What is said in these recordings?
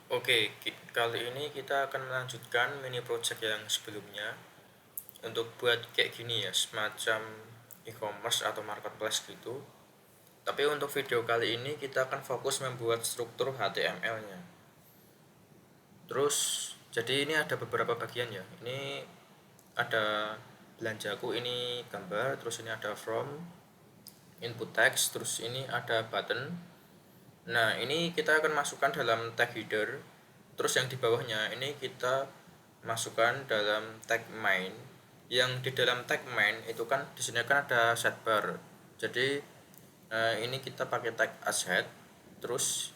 Kali ini kita akan melanjutkan mini project yang sebelumnya untuk buat kayak gini ya, semacam e-commerce atau marketplace gitu. Tapi untuk video kali ini kita akan fokus membuat struktur HTML-nya. Terus, jadi ini ada beberapa bagian ya. Ini ada belanjaku, ini gambar, terus ini ada from, input text, terus ini ada button. Nah, ini kita akan masukkan dalam tag header. Terus yang di bawahnya ini kita masukkan dalam tag main. Yang di dalam tag main itu kan di sini kan ada sidebar. Jadi ini kita pakai tag asset. Terus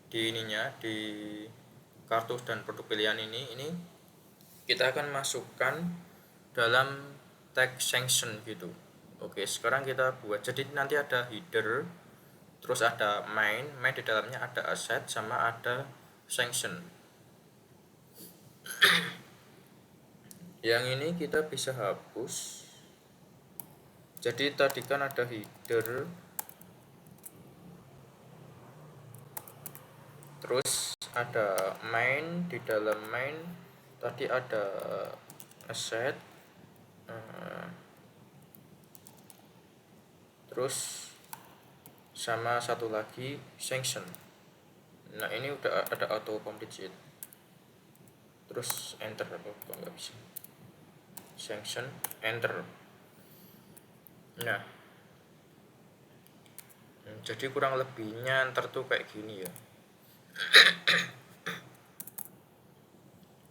di ininya di kartu dan produk pilihan ini kita akan masukkan dalam tag sanction gitu. Sekarang kita buat. Jadi nanti ada header, terus ada main di dalamnya ada asset sama ada sanction. Yang ini kita bisa hapus. Jadi tadi kan ada header, terus ada main, di dalam main tadi ada asset, terus sama satu lagi sanction. Nah, ini udah ada auto complete. Terus enter, kok nggak bisa sanction, enter. Nah, jadi kurang lebihnya ntar tuh kayak gini ya.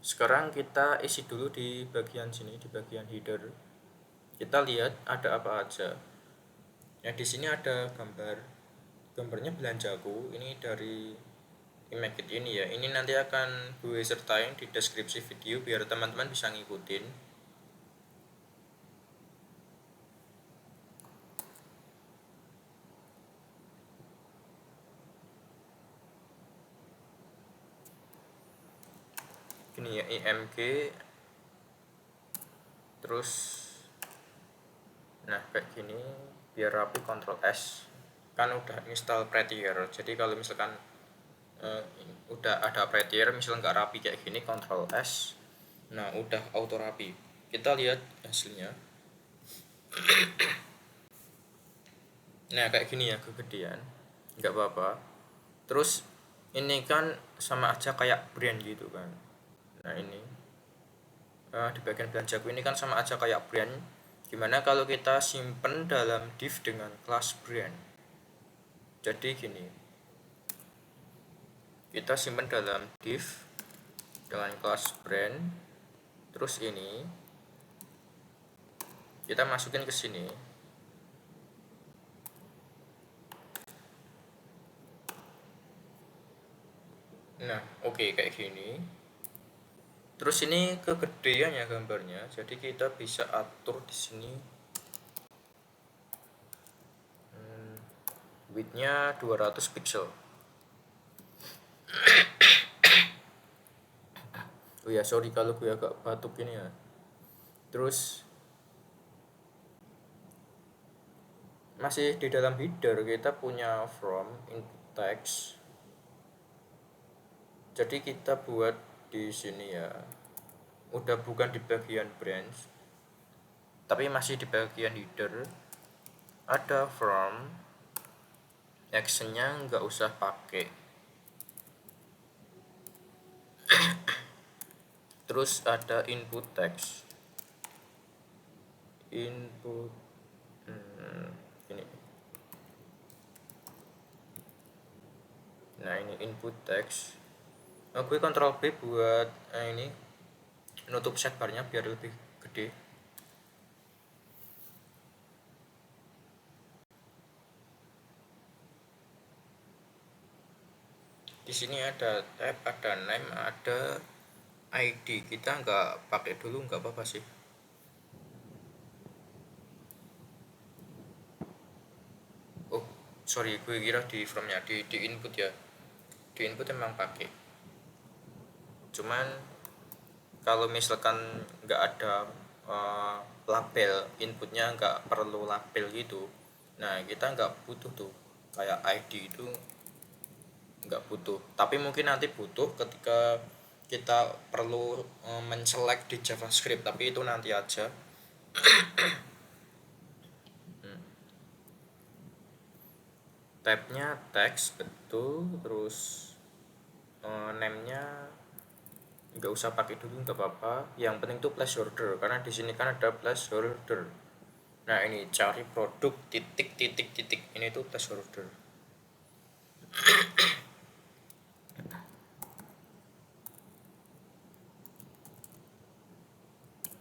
Sekarang kita isi dulu di bagian sini, di bagian header. Kita lihat ada apa aja. Ya, di sini ada gambarnya belanjaku. Ini dari Imagit ini ya. Ini nanti akan gue sertain di deskripsi video biar teman-teman bisa ngikutin. Gini ya, IMG, terus nah kayak gini biar rapi, Ctrl S. Kan udah install Prettier. Jadi kalau misalkan udah ada Prettier misalnya nggak rapi kayak gini, Ctrl S. Nah, udah auto rapi. Kita lihat hasilnya. Nah, kayak gini ya, kegedean, nggak apa-apa. Terus ini kan sama aja kayak brand gitu kan. Nah, ini di bagian belanjaku ini kan sama aja kayak brand. Gimana kalau kita simpen dalam div dengan kelas brand? Jadi gini, kita simpan dalam div dengan kelas brand. Terus ini kita masukin ke sini. Nah, kayak gini. Terus ini kegedean ya gambarnya. Jadi kita bisa atur di sini. Widthnya 200 pixel. Oh ya, sorry kalau gue agak batuk ini ya. Terus masih di dalam header kita punya from, input text. Jadi kita buat di sini ya. Udah bukan di bagian branch, tapi masih di bagian header. Ada from, actionnya nggak usah pakai. Terus ada input text, input ini. Nah, ini input text. Gue Ctrl B buat ini nutup sidebarnya biar lebih gede. Di sini ada tab, ada name, ada ID. Kita nggak pakai dulu, nggak apa-apa sih. Oh, sorry, gue kira di formnya di input ya. Di input emang pakai. Cuman kalau misalkan nggak ada label inputnya, nggak perlu label gitu. Nah, kita nggak butuh tuh kayak ID itu nggak butuh, tapi mungkin nanti butuh ketika kita perlu menselect di JavaScript, tapi itu nanti aja. Tabnya teks betul, terus name-nya nggak usah pakai dulu, nggak apa-apa, yang penting tuh placeholder karena di sini kan ada placeholder. Nah ini cari produk titik titik titik, ini tuh placeholder.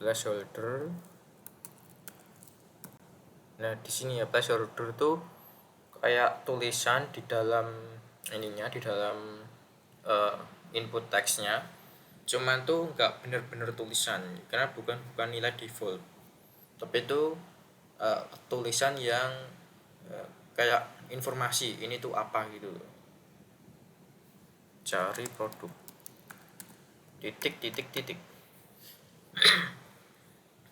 Placeholder. Nah di sini ya placeholder tuh kayak tulisan di dalam ininya, di dalam input teksnya, cuman tuh nggak bener-bener tulisan karena bukan nilai default, tapi itu tulisan yang kayak informasi ini tuh apa gitu loh. Cari produk titik titik titik.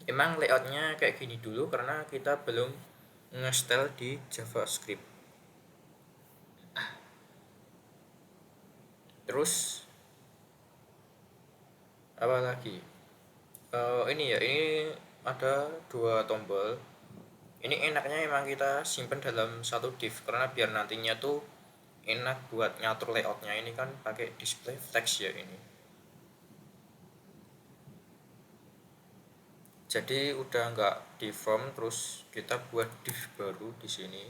Emang layoutnya kayak gini dulu karena kita belum nge-style di JavaScript. Terus apa lagi? Ini ya, ini ada dua tombol. Ini enaknya emang kita simpen dalam satu div karena biar nantinya tuh enak buat ngatur layoutnya. Ini kan pakai display text ya ini. Jadi udah nggak di form, terus kita buat div baru di sini.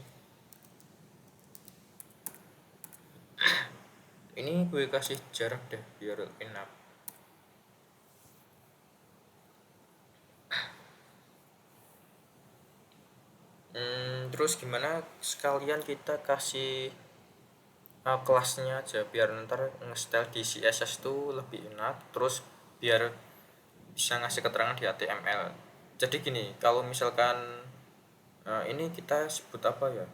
Ini gue kasih jarak deh biar enak. Terus gimana sekalian kita kasih kelasnya aja biar ntar nge-style di CSS tuh lebih enak, terus biar bisa ngasih keterangan di HTML. Jadi gini, kalau misalkan ini kita sebut apa ya,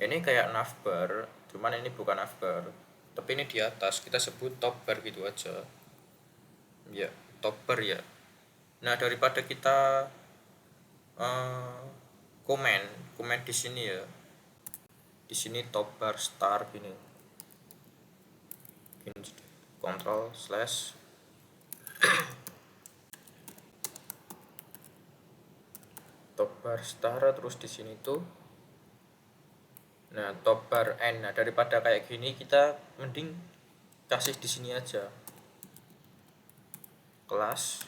ini kayak navbar, cuman ini bukan navbar, tapi ini di atas kita sebut top bar gitu aja ya, top bar ya. Nah daripada kita komen komen di sini ya, di sini top bar star gini, control slash top bar star, terus di sini tuh nah top bar n. Nah daripada kayak gini kita mending kasih di sini aja kelas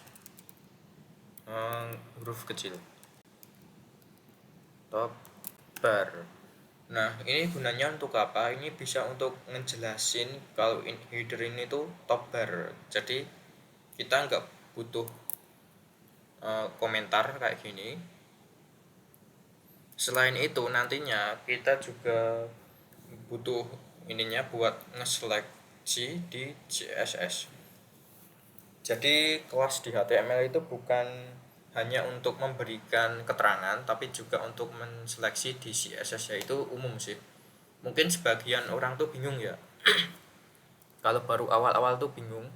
huruf kecil top bar. Nah ini gunanya untuk apa? Ini bisa untuk ngejelasin kalau header ini tuh top bar, jadi kita nggak butuh komentar kayak gini. Selain itu nantinya kita juga butuh ininya buat ngeseleksi di CSS. Jadi kelas di HTML itu bukan hanya untuk memberikan keterangan, tapi juga untuk menseleksi di CSS, yaitu umum sih. Mungkin sebagian orang tuh bingung ya, kalau baru awal-awal tuh bingung.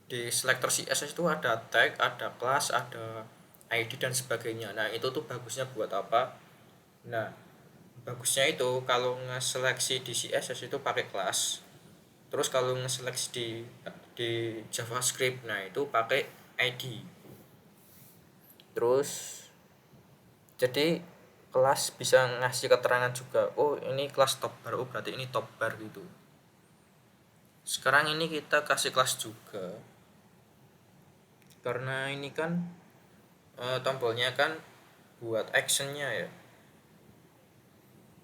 Di selector CSS itu ada tag, ada kelas, ada ID dan sebagainya. Nah itu tuh bagusnya buat apa? Nah bagusnya itu kalau ngeseleksi di CSS itu pakai kelas, terus kalau ngeseleksi di JavaScript nah itu pakai ID. Terus jadi kelas bisa ngasih keterangan juga, oh ini kelas top bar, oh berarti ini top bar gitu. Sekarang ini kita kasih kelas juga karena ini kan tombolnya kan buat actionnya ya.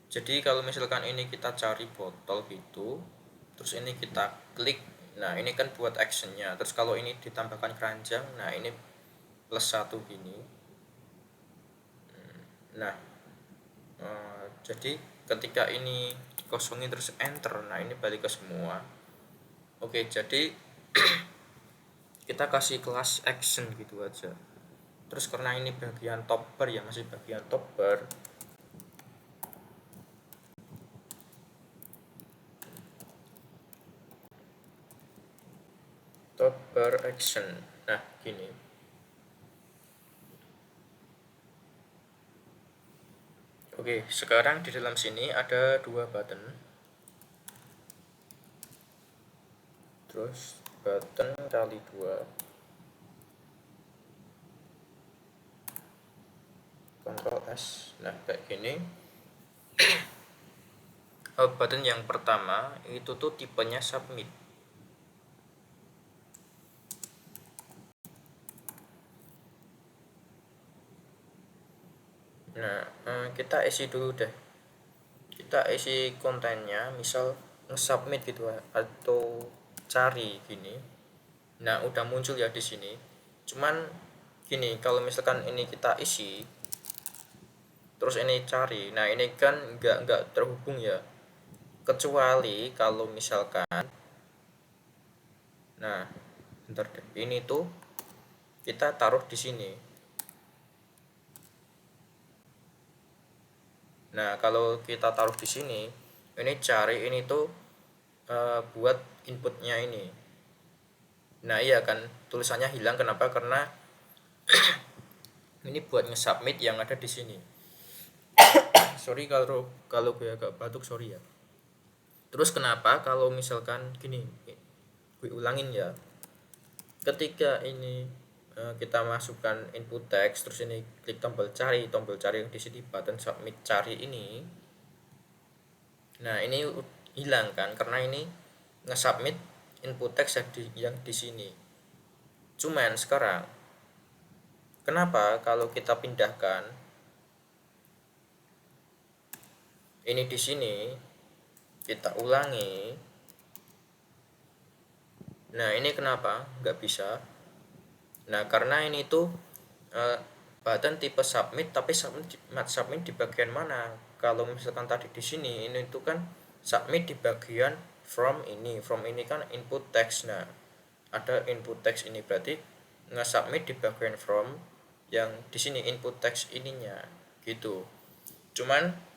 Jadi kalau misalkan ini kita cari botol gitu, terus ini kita klik, nah ini kan buat actionnya. Terus kalau ini ditambahkan keranjang, nah ini plus 1 gini. Nah jadi ketika ini kosongin terus enter, nah ini balik ke semua. Oke, jadi kita kasih kelas action gitu aja. Terus karena ini bagian top bar ya, masih bagian top bar, top bar action. Nah gini, oke sekarang di dalam sini ada dua button. terus button kali 2, Ctrl S. Nah kayak gini. Button yang pertama itu tuh tipenya submit. Nah kita isi dulu deh, kita isi kontennya, misal nge-submit gitu atau cari gini. Nah udah muncul ya di sini. Cuman gini, kalau misalkan ini kita isi terus ini cari, nah ini kan nggak terhubung ya, kecuali kalau misalkan, nah bentar deh, ini tuh kita taruh di sini. Nah kalau kita taruh di sini, ini cari, ini tuh buat inputnya ini. Nah iya kan, tulisannya hilang. Kenapa? Karena ini buat nge-submit yang ada di sini. Sorry kalau gue agak batuk, sorry ya. Terus kenapa kalau misalkan gini, gue ulangin ya. Ketika ini kita masukkan input text, terus ini klik tombol cari yang di sini button submit cari ini. Nah ini hilang kan, karena ini nge-submit input text yang di sini. Cuman sekarang, kenapa kalau kita pindahkan ini di sini, kita ulangi. Nah ini kenapa nggak bisa? Nah karena ini tuh button tipe submit, tapi submit di bagian mana? Kalau misalkan tadi di sini, ini tuh kan submit di bagian from ini kan input text. Nah ada input text ini, berarti nge-submit di bagian from yang di sini input text ininya gitu. Cuman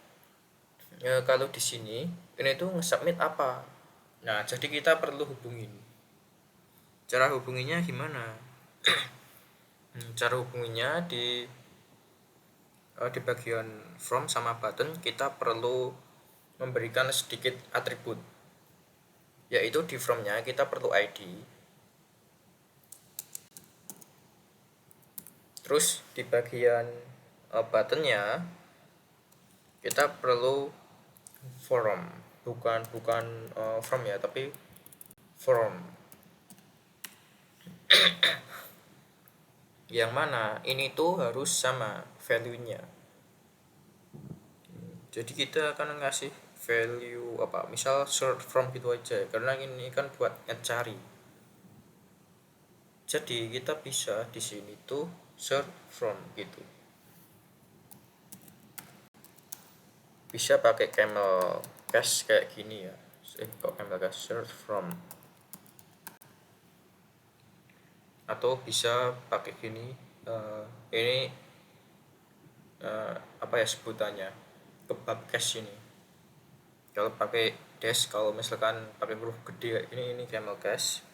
kalau di sini ini tuh nge-submit apa? Nah jadi kita perlu hubungin. Cara hubunginya gimana? Cara hubunginya di bagian from sama button kita perlu memberikan sedikit atribut, yaitu di from-nya kita perlu ID, terus di bagian button-nya kita perlu from, bukan from ya, tapi from. Yang mana ini tuh harus sama value-nya. Jadi kita akan ngasih value apa, misal search from gitu aja, karena ini kan buat ngecari. Jadi kita bisa di sini tuh search from gitu. Bisa pakai camel cache kayak gini ya. Kok camel cache search from. Atau bisa pakai gini, ini apa ya sebutannya, kebab cache ini. Kalau pakai dash, kalau misalkan pakai huruf gede ini camel cache.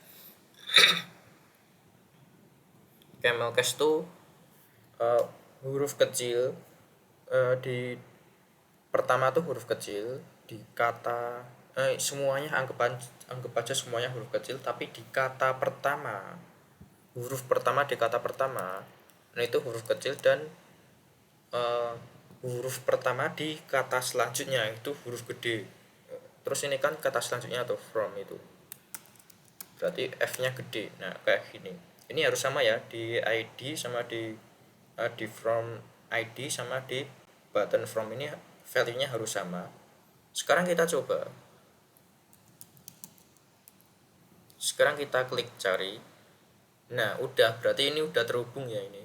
Camel cache tuh huruf kecil, di pertama tuh huruf kecil, di kata semuanya anggap aja semuanya huruf kecil, tapi di kata pertama, huruf pertama di kata pertama, nah itu huruf kecil, dan huruf pertama di kata selanjutnya itu huruf gede. Terus ini kan kata selanjutnya atau from itu, berarti F-nya gede. Nah kayak gini. Ini harus sama ya, di ID sama di from ID sama di button from ini value-nya harus sama. Sekarang kita coba. Sekarang kita klik cari. Nah udah, berarti ini udah terhubung ya ini.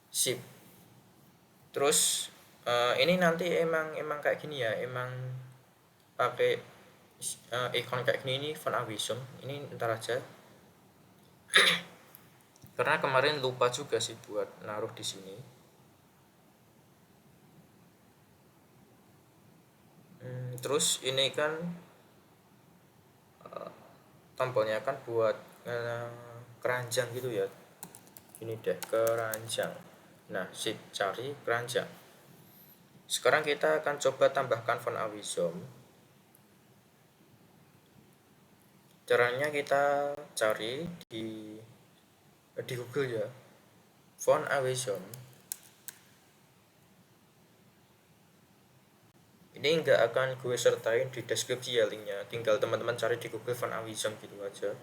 Sip. Terus ini nanti emang kayak gini ya, emang pakai ikon kayak gini, ini font Awism. Ini ntar aja. Karena kemarin lupa juga sih buat naruh di sini. Terus ini kan tombolnya kan buat keranjang gitu ya. Ini deh, keranjang. Nah sip, cari keranjang. Sekarang kita akan coba tambahkan font Awism. Caranya kita cari di Google ya, font Awesome. Ini nggak akan gue sertain di deskripsi ya linknya, tinggal teman-teman cari di Google font Awesome gitu aja.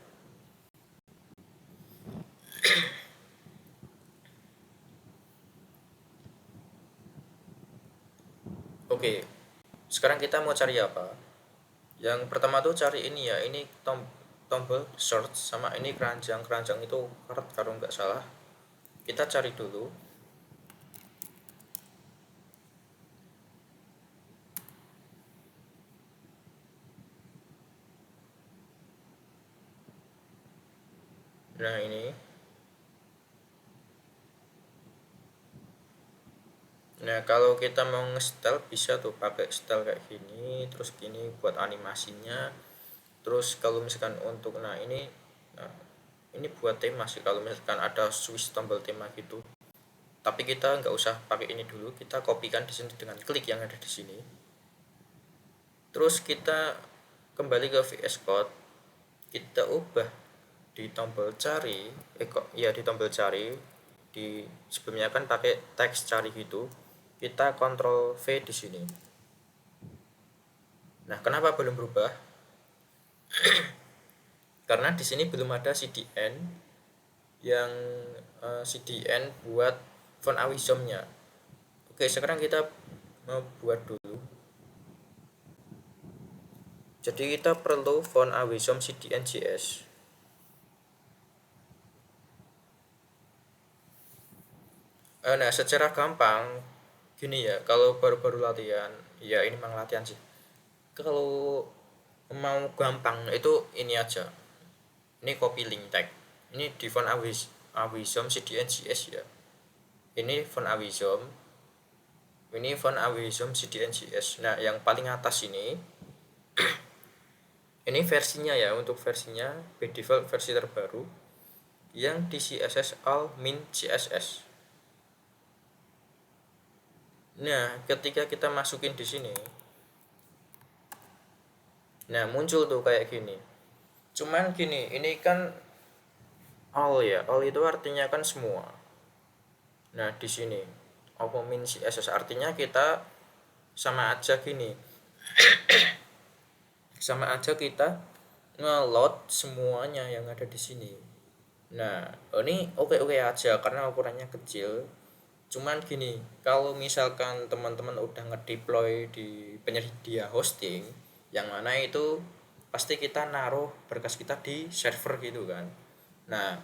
Oke, sekarang kita mau cari apa? Yang pertama tuh cari ini ya, ini tombol search sama ini keranjang itu karet kalau nggak salah. Kita cari dulu. Nah ini. Nah kalau kita mau nge-style bisa tuh pakai style kayak gini, terus gini buat animasinya. Terus kalau misalkan untuk nah, ini buat tema sih kalau misalkan ada switch tombol tema gitu. Tapi kita nggak usah pakai ini dulu, kita kopikan di sini dengan klik yang ada di sini. Terus kita kembali ke VS Code, kita ubah di tombol cari, di tombol cari di sebelumnya kan pakai teks cari gitu. Kita Ctrl V di sini. Nah, kenapa belum berubah? Karena di sini belum ada CDN yang CDN buat font Awesome-nya. Oke, sekarang kita mau buat dulu. Jadi kita perlu font Awesome CDN JS. Nah, secara gampang gini ya, kalau baru-baru latihan, ya ini memang latihan sih. Kalau mau gampang itu ini aja. Ini copy link tag. Ini di font Awesome CDN JS ya. Ini font Awesome. Ini font Awesome CDN JS. Nah, yang paling atas ini ini versinya ya, untuk versinya by default versi terbaru yang di CSS all min CSS. Nah, ketika kita masukin di sini, nah muncul tuh kayak gini. Cuman gini, ini kan all ya, all itu artinya kan semua. Nah di sini all min CSS artinya kita sama aja gini, sama aja kita nge-load semuanya yang ada di sini. Nah ini oke aja karena ukurannya kecil. Cuman gini, kalau misalkan teman-teman udah ngedeploy di penyedia hosting yang mana itu pasti kita naruh berkas kita di server gitu kan. Nah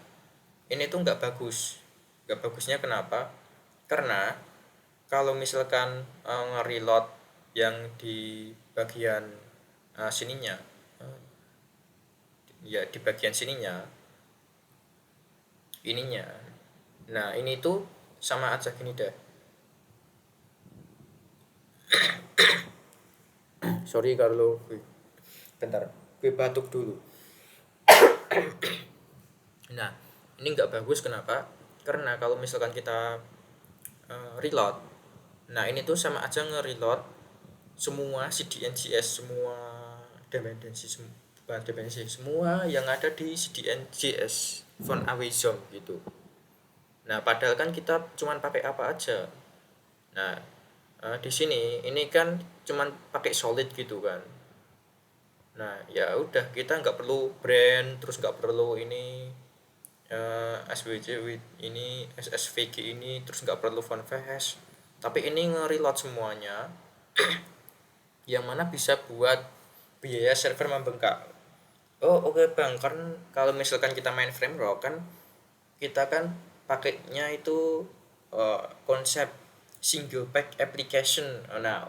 ini tuh nggak bagus. Nggak bagusnya kenapa? Karena kalau misalkan nge-reload yang di bagian sininya, ya di bagian sininya ininya, nah ini tuh sama aja gini deh. Sorry kalau bentar, gue batuk dulu. Nah ini nggak bagus kenapa? Karena kalau misalkan kita reload, nah ini tuh sama aja nge-reload semua CDNJS, semua dependensi, bukan dependensi, semua yang ada di CDNJS font Awesome gitu. Nah padahal kan kita cuman pakai apa aja. Nah di sini ini kan cuman pakai solid gitu kan. Nah ya udah, kita nggak perlu brand, terus nggak perlu ini SWJ with ini SSVG ini, terus nggak perlu font face, tapi ini nge-reload semuanya yang mana bisa buat biaya server membengkak. Oh oke bang, kan kalau misalkan kita main framework kan kita kan pakainya itu konsep single page application. Nah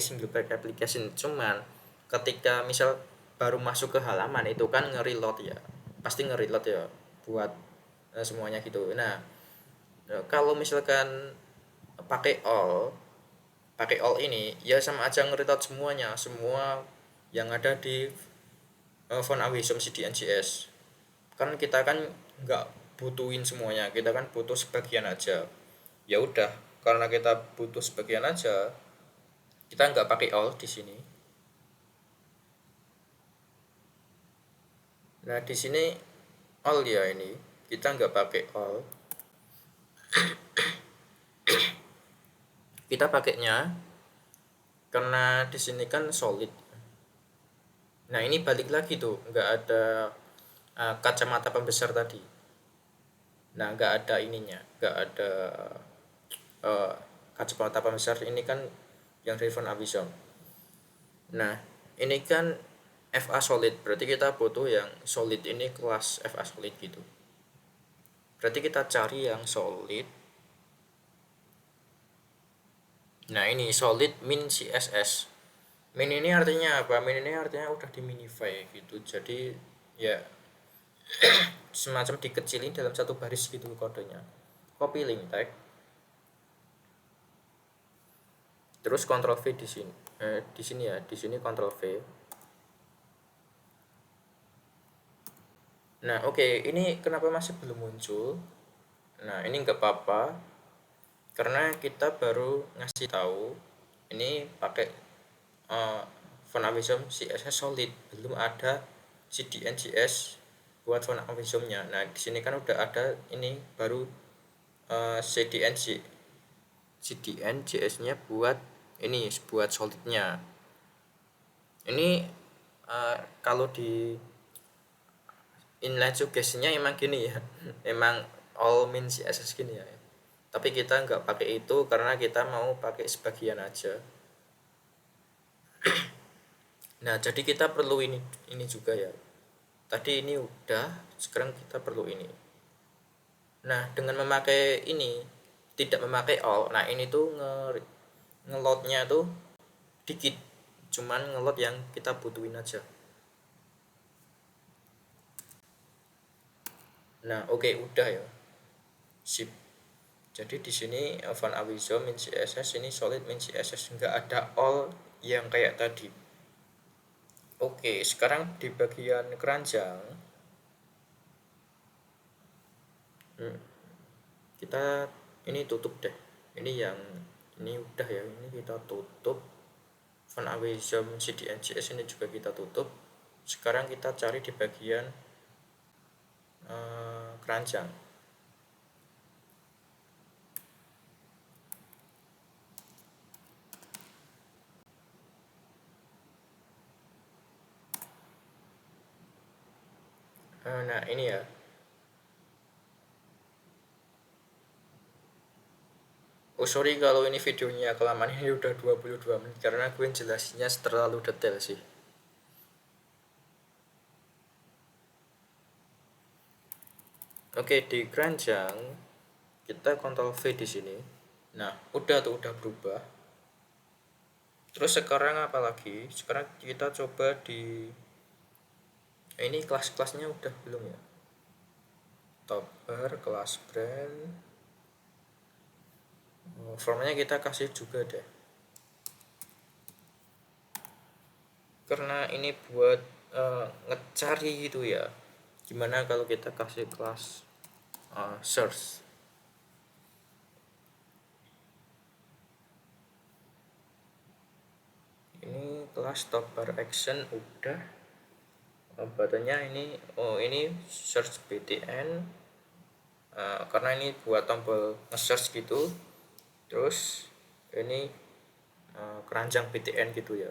single page application, cuman ketika misal baru masuk ke halaman itu kan nge-reload ya, pasti nge-reload ya buat semuanya gitu. Nah kalau misalkan pakai all ini ya sama aja nge-reload semuanya, semua yang ada di font Awesome CDNJS. Kan kita kan nggak butuhin semuanya, kita kan butuh sebagian aja. Ya udah, karena kita butuh sebagian aja, kita nggak pakai all di sini. Nah di sini all ya, ini kita nggak pakai all, kita pakainya karena di sini kan solid. Nah ini balik lagi tuh, nggak ada kacamata pembesar tadi. Nah nggak ada ininya, nggak ada uh, kacamata pembesar ini kan yang dari Von Avison. Nah ini kan FA solid, berarti kita butuh yang solid, ini kelas FA solid gitu. Berarti kita cari yang solid. Nah ini solid min CSS. Min ini artinya apa? Min ini artinya udah di minify gitu. Jadi ya semacam dikecilin dalam satu baris gitu kodenya. Copy link tag. Terus Ctrl V di sini. Di sini ya, di sini Ctrl V. Nah, oke, ini kenapa masih belum muncul? Nah, ini nggak apa-apa karena kita baru ngasih tahu ini pakai Von Avison CSS solid, belum ada CDN/JS buat Von Avisomnya. Nah di sini kan udah ada ini baru CDN/JS-nya buat ini, buat solidnya. Ini kalau di inline suggestion-nya emang gini ya, emang all min CSS gini ya. Tapi kita nggak pakai itu karena kita mau pakai sebagian aja. Nah jadi kita perlu ini juga ya. Tadi ini udah, sekarang kita perlu ini. Nah dengan memakai ini, tidak memakai all, nah ini tuh ngelotnya tuh dikit, cuman ngelot yang kita butuhin aja. Nah oke, udah ya, sip. Jadi di sini Von Avison min CSS, ini solid min CSS, nggak ada all yang kayak tadi. Oke, sekarang di bagian keranjang kita ini tutup deh. Ini yang ini udah ya, ini kita tutup. Von Avison CDN/JS ini juga kita tutup. Sekarang kita cari di bagian keranjang. Nah ini ya, oh sorry kalau ini videonya kelamaan, ini udah 22 menit karena gue jelasinnya terlalu detail sih. Oke, di keranjang kita Ctrl V di sini. Nah udah tuh, udah berubah. Terus sekarang apa lagi? Sekarang kita coba di ini kelas-kelasnya udah belum ya? Top bar, kelas brand, formnya kita kasih juga deh, karena ini buat ngecari gitu ya. Gimana kalau kita kasih kelas search. Ini kelas top bar action udah. Buttonnya ini search btn, karena ini buat tombol nge-search gitu. Terus ini keranjang btn gitu ya.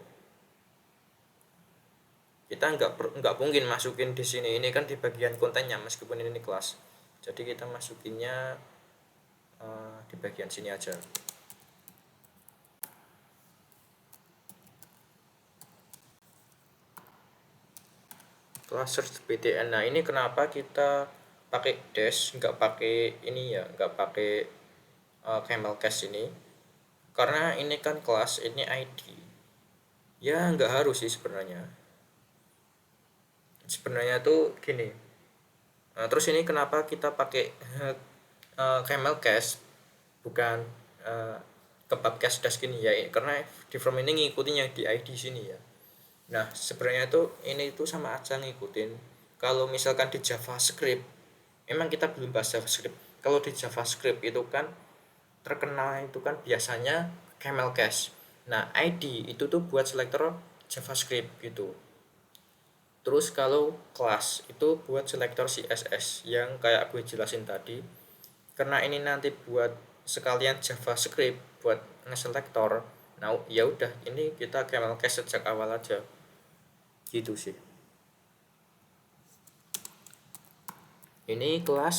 Kita nggak mungkin masukin di sini, ini kan di bagian kontennya meskipun ini kelas. Jadi kita masukinnya di bagian sini aja. Kelas search btn. Nah ini kenapa kita pakai dash, nggak pakai ini ya, nggak pakai camel case ini, karena ini kan kelas, ini ID ya, nggak harus sih sebenarnya tuh gini. Terus ini kenapa kita pakai camel case bukan kebab case dash gini ya, karena di form ini ngikutin yang di ID sini ya. Nah sebenarnya tuh ini tuh sama aja ngikutin. Kalau misalkan di JavaScript, emang kita belum bahas JavaScript. Kalau di JavaScript itu kan terkenal itu kan biasanya camel case. Nah ID itu tuh buat selektor JavaScript gitu. Terus kalau kelas itu buat selektor CSS yang kayak gue jelasin tadi. Karena ini nanti buat sekalian JavaScript buat ngeselektor. Nah, ya udah, ini kita camel case sejak awal aja. Gitu sih. Ini kelas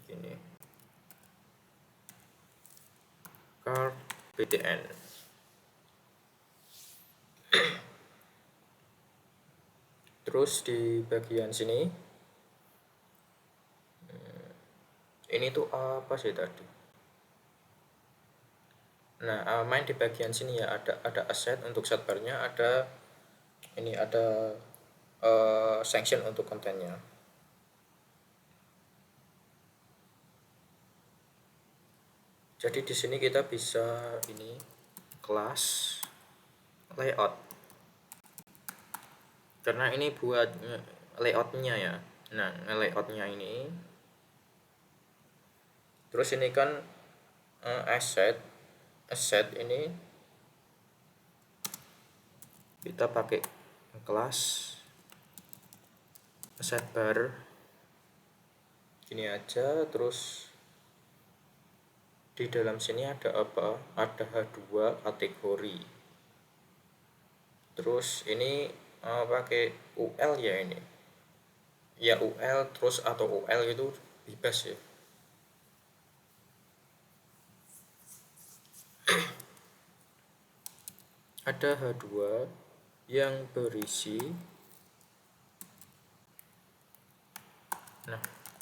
gini. Car BTN. Terus di bagian sini ini tuh apa sih tadi? Nah, main di bagian sini ya, ada aset untuk sidebarnya, ada ini ada sanction untuk kontennya. Jadi di sini kita bisa ini kelas layout. Karena ini buat layoutnya ya. Nah, layoutnya ini. Terus ini kan asset ini kita pakai kelas asset bar gini aja. Terus di dalam sini ada apa? Ada H2 kategori. Terus ini pakai UL ya ini. Ya UL terus atau UL itu bebas ya. Ada H2 yang berisi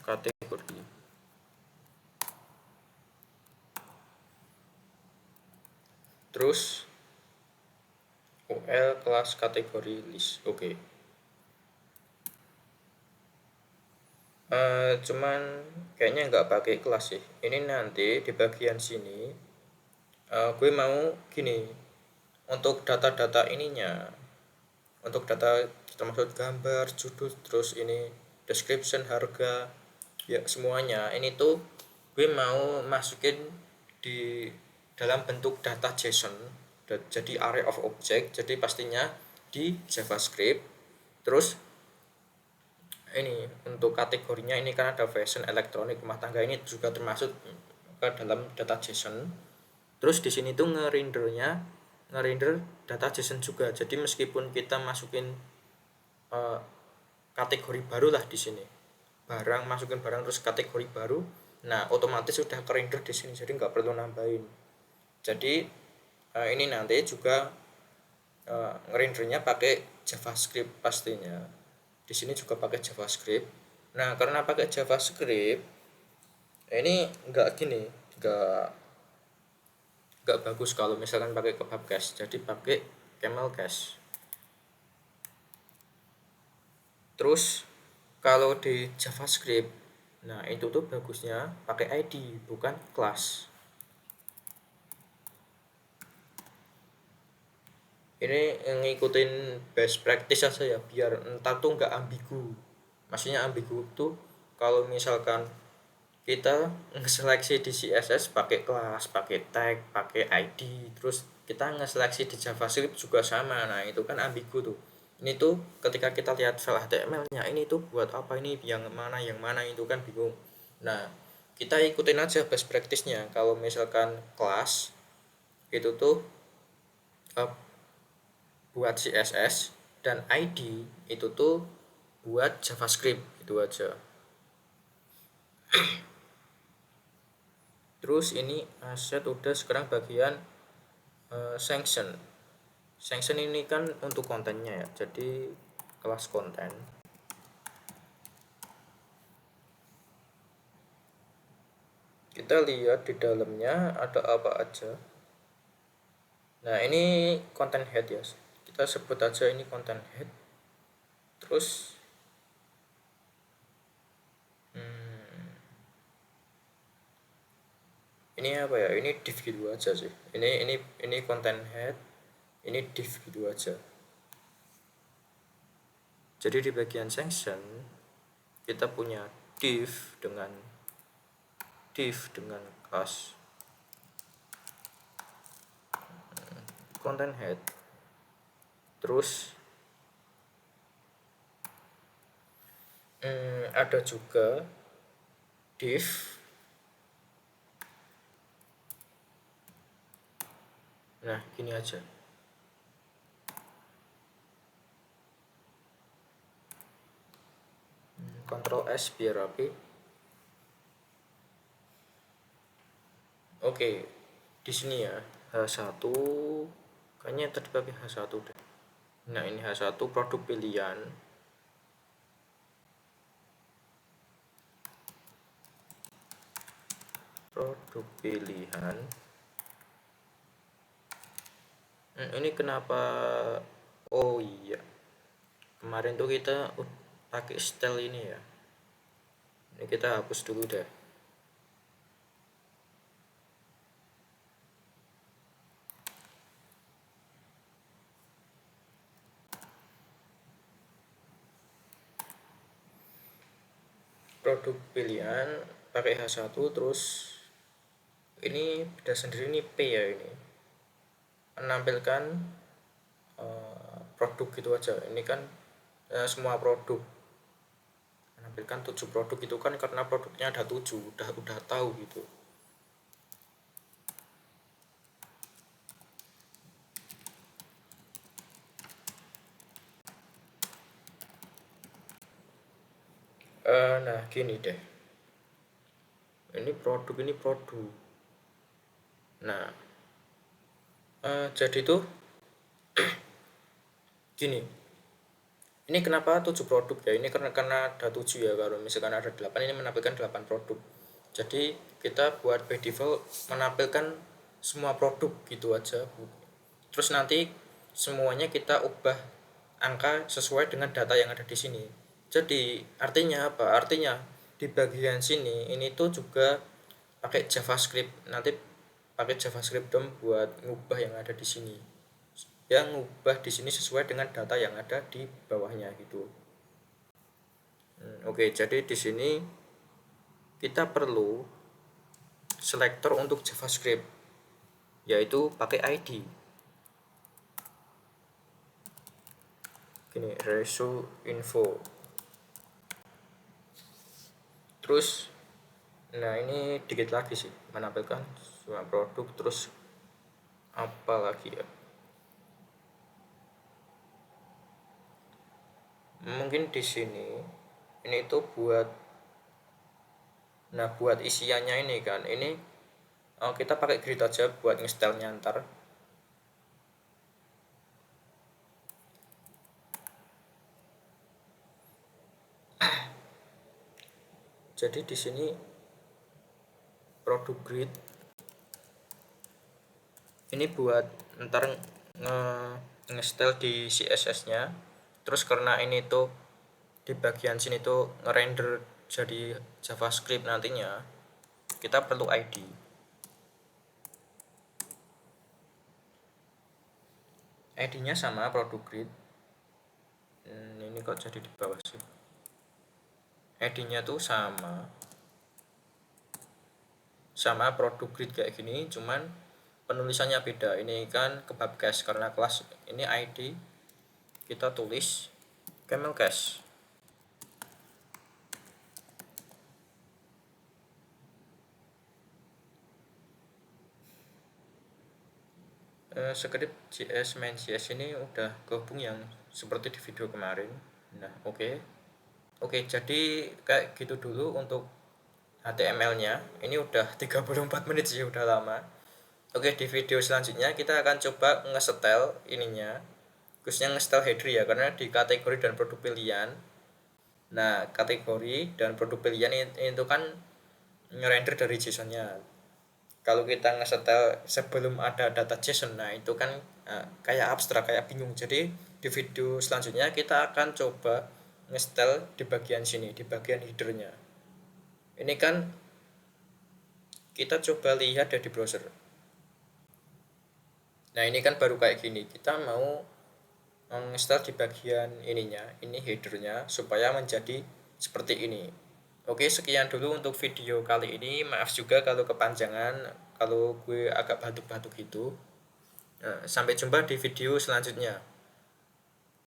kategori. Terus UL kelas kategori list. Oke. Cuman kayaknya nggak pakai kelas sih. Ini nanti di bagian sini gue mau gini, untuk data-data ininya, untuk data termasuk gambar, judul, terus ini description, harga, ya semuanya ini tuh gue mau masukin di dalam bentuk data JSON, jadi array of object. Jadi pastinya di JavaScript. Terus ini untuk kategorinya ini kan ada fashion, elektronik, rumah tangga, ini juga termasuk ke dalam data JSON. Terus di sini tuh ngerender data JSON juga. Jadi meskipun kita masukin kategori baru lah di sini, masukin barang terus kategori baru, nah otomatis sudah kerender di sini, jadi nggak perlu nambahin. Jadi ini nanti juga ngerendernya pakai JavaScript pastinya. Di sini juga pakai JavaScript. Nah, karena pakai JavaScript ini nggak bagus kalau misalkan pakai kebab cache, jadi pakai camel cache. Terus kalau di JavaScript, nah itu tuh bagusnya pakai ID bukan class. Ini ngikutin best practice aja ya, biar entar tuh nggak ambigu. Maksudnya ambigu tuh kalau misalkan kita ngeseleksi di CSS pakai kelas, pakai tag, pakai ID, terus kita ngeseleksi di JavaScript juga sama. Nah, itu kan ambigu tuh. Ini tuh ketika kita lihat file HTML-nya, ini tuh buat apa, ini yang mana itu kan bingung. Nah, kita ikutin aja best practice-nya. Kalau misalkan kelas itu tuh buat CSS, dan ID itu tuh buat JavaScript, itu aja. Terus ini aset udah, sekarang bagian sanction. Sanction ini kan untuk kontennya ya, jadi kelas konten. Kita lihat di dalamnya ada apa aja. Nah, ini content head ya, kita sebut aja ini content head. Terus ini apa ya, ini div gitu aja sih. Ini content head, ini div gitu aja. Jadi di bagian sanction kita punya div dengan class content head. Terus Ada juga div. Nah, gini aja. Ctrl S biar rapi. Oke, di sini ya H1, kayaknya tadi pakai H1 deh. Nah, ini H1 produk pilihan. Produk pilihan. Ini kenapa? Oh iya, kemarin tuh kita pakai style ini ya. Ini kita hapus dulu deh. Produk pilihan pakai H1, terus ini beda sendiri, ini P ya, ini menampilkan produk gitu aja. Ini kan semua produk, menampilkan 7 produk itu kan karena produknya ada 7, udah tahu gitu. Nah gini deh, ini produk. Nah jadi tuh gini, ini kenapa 7 produk ya, ini karena ada 7 ya. Kalau misalkan ada 8, ini menampilkan 8 produk. Jadi kita buat by default menampilkan semua produk gitu aja. Terus nanti semuanya kita ubah angka sesuai dengan data yang ada di sini. Jadi artinya apa? Artinya di bagian sini ini tuh juga pakai JavaScript. Nanti pakai JavaScript dong buat ngubah yang ada di sini. Yang ngubah di sini sesuai dengan data yang ada di bawahnya gitu. Oke, jadi di sini kita perlu selektor untuk JavaScript, yaitu pakai ID. Gini, reso info. Terus nah ini dikit lagi sih, menampilkan semua produk. Terus apa lagi ya, mungkin di sini ini tuh buat isiannya ini kan, ini kita pakai grid aja buat nge-style-nya ntar. Jadi di sini produk grid ini buat ntar nge-style di CSS-nya. Terus karena ini tuh di bagian sini tuh nge-render jadi JavaScript, nantinya kita perlu ID. ID-nya sama produk grid. Ini kok jadi di bawah sih. ID-nya tuh sama produk grid kayak gini, cuman penulisannya beda. Ini kan kebab cache, karena kelas ini ID kita tulis camel cache. Script JS main JS ini udah gabung yang seperti di video kemarin. Nah oke, jadi kayak gitu dulu untuk HTML-nya. Ini udah 34 menit sih, udah lama. Oke, di video selanjutnya kita akan coba nge-setel ininya, khususnya nge-setel header ya, karena di kategori dan produk pilihan. Nah, kategori dan produk pilihan itu kan nge-render dari JSON-nya. Kalau kita nge-setel sebelum ada data JSON, nah itu kan kayak abstrak, kayak bingung. Jadi di video selanjutnya kita akan coba nge-setel di bagian sini, di bagian header-nya. Ini kan kita coba lihat dari browser. Nah ini kan baru kayak gini, kita mau nge-install di bagian ininya, ini headernya, supaya menjadi seperti ini. Oke, sekian dulu untuk video kali ini. Maaf juga kalau kepanjangan, kalau gue agak batuk-batuk gitu. Sampai jumpa di video selanjutnya.